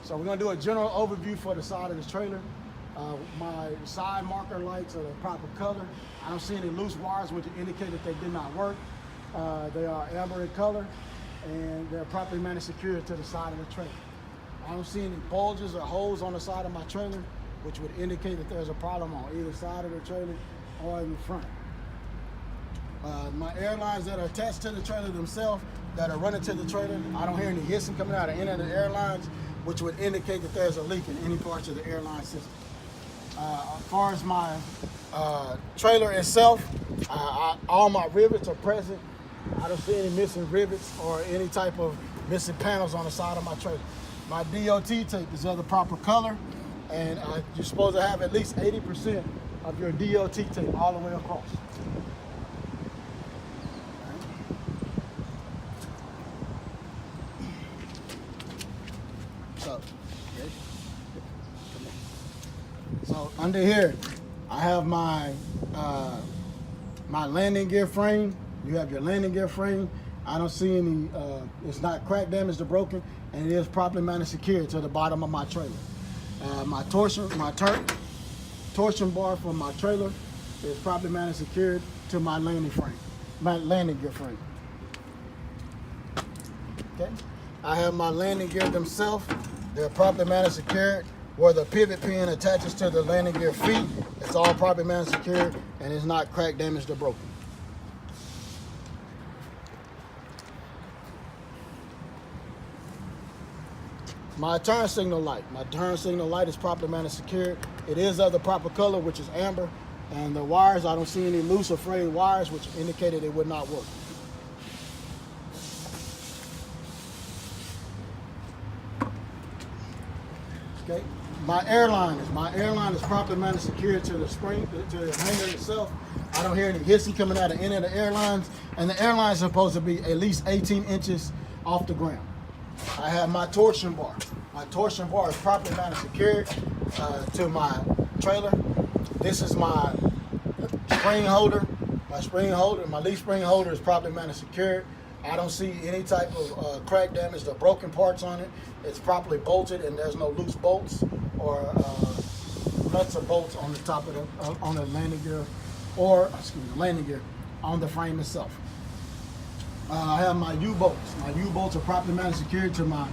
So we're gonna do a general overview for the side of this trailer. My side marker lights are the proper color. I don't see any loose wires which indicate that they did not work. They are amber in color and they're properly mounted secure to the side of the trailer. I don't see any bulges or holes on the side of my trailer which would indicate that there's a problem on either side of the trailer or in the front. My airlines that are attached to the trailer themselves that are running to the trailer, I don't hear any hissing coming out of any of the airlines which would indicate that there's a leak in any parts of the airline system. As far as my trailer itself, all my rivets are present. I don't see any missing rivets or any type of missing panels on the side of my trailer. My DOT tape is of the proper color, and you're supposed to have at least 80% of your DOT tape all the way across. So under here, I have my my landing gear frame. You have your landing gear frame. I don't see any, it's not crack damaged or broken, and it is properly mounted secure to the bottom of my trailer. My torsion bar for my trailer is properly mounted secured to my landing gear frame. Okay. I have my landing gear themselves. They're properly mounted secured. Where the pivot pin attaches to the landing gear feet, it's all properly mounted secured and it's not crack damaged or broken. My turn signal light. My turn signal light is properly mounted secured. It is of the proper color, which is amber. And the wires, I don't see any loose or frayed wires, which indicated it would not work. Okay. My airline is properly mounted secured to the spring, to the hanger itself. I don't hear any hissing coming out of any of the airlines, and the airline is supposed to be at least 18 inches off the ground. I have my torsion bar. My torsion bar is properly mounted secured to my trailer. This is my spring holder. My leaf spring holder is properly mounted secured. I don't see any type of crack damage or broken parts on it. It's properly bolted and there's no loose bolts or nuts or bolts on the top of the on the landing gear, or landing gear on the frame itself. I have my U-bolts. My U-bolts are properly mounted secured to my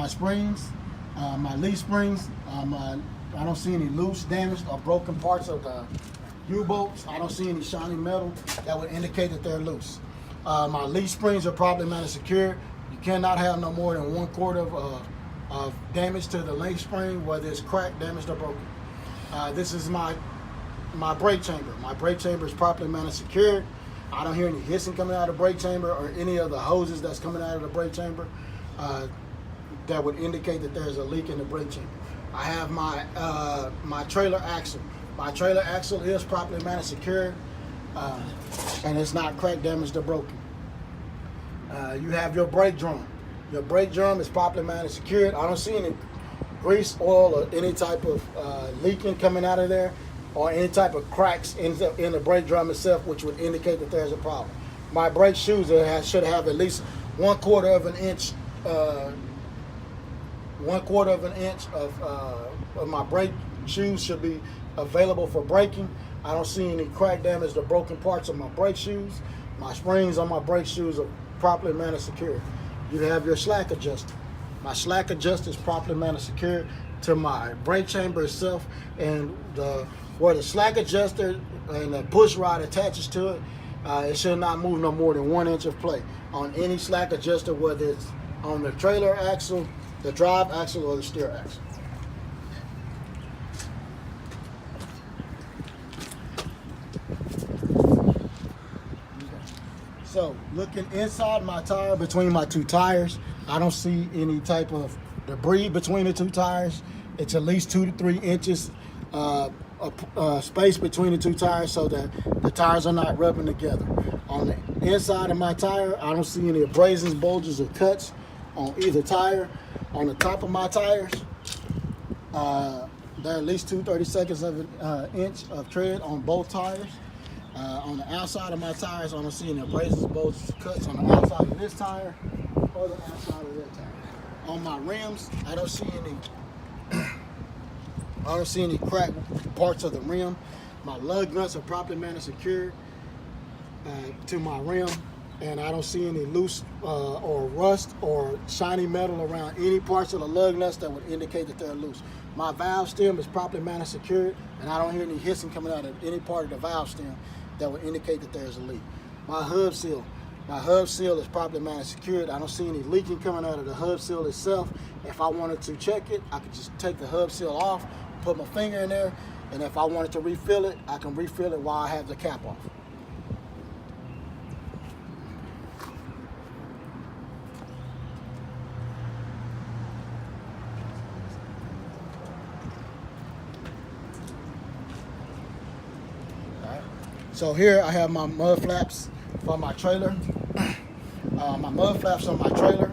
springs, my leaf springs. I don't see any loose, damaged, or broken parts of the U-bolts. I don't see any shiny metal that would indicate that they're loose. My leaf springs are properly mounted secure. You cannot have no more than 1/4 of damage to the leaf spring, whether it's cracked, damaged, or broken. This is my brake chamber. My brake chamber is properly mounted secured. I don't hear any hissing coming out of the brake chamber or any of the hoses that's coming out of the brake chamber that would indicate that there's a leak in the brake chamber. I have my trailer axle. My trailer axle is properly mounted secured and it's not crack damaged or broken. You have your brake drum. Your brake drum is properly mounted secured. I don't see any grease, oil, or any type of leaking coming out of there, or any type of cracks in the brake drum itself, which would indicate that there's a problem. My brake shoes should have at least 1/4 of an inch, of my brake shoes should be available for braking. I don't see any crack damage or broken parts of my brake shoes. My springs on my brake shoes are properly mounted secure. You have your slack adjuster. My slack adjuster is properly mounted secure to my brake chamber itself, and where the slack adjuster and the push rod attaches to it, it should not move no more than 1 inch of play on any slack adjuster, whether it's on the trailer axle, the drive axle, or the steer axle. So looking inside my tire, between my two tires, I don't see any type of debris between the two tires. It's at least 2 to 3 inches space between the two tires so that the tires are not rubbing together. On the inside of my tire, I don't see any abrasions, bulges, or cuts on either tire. On the top of my tires, there are at least 2/32 of an inch of tread on both tires. On the outside of my tires, I don't see any abrasions, bulges, cuts on the outside of this tire or the outside of that tire. on my rims, I don't see any cracked parts of the rim. My lug nuts are properly mounted and secured to my rim, and I don't see any loose or rust or shiny metal around any parts of the lug nuts that would indicate that they're loose. My valve stem is properly mounted and secured, and I don't hear any hissing coming out of any part of the valve stem that would indicate that there's a leak. My hub seal is properly mounted and secured. I don't see any leaking coming out of the hub seal itself. If I wanted to check it, I could just take the hub seal off, put my finger in there, and if I wanted to refill it, I can refill it while I have the cap off. So here I have my mud flaps for my trailer. My mud flaps on my trailer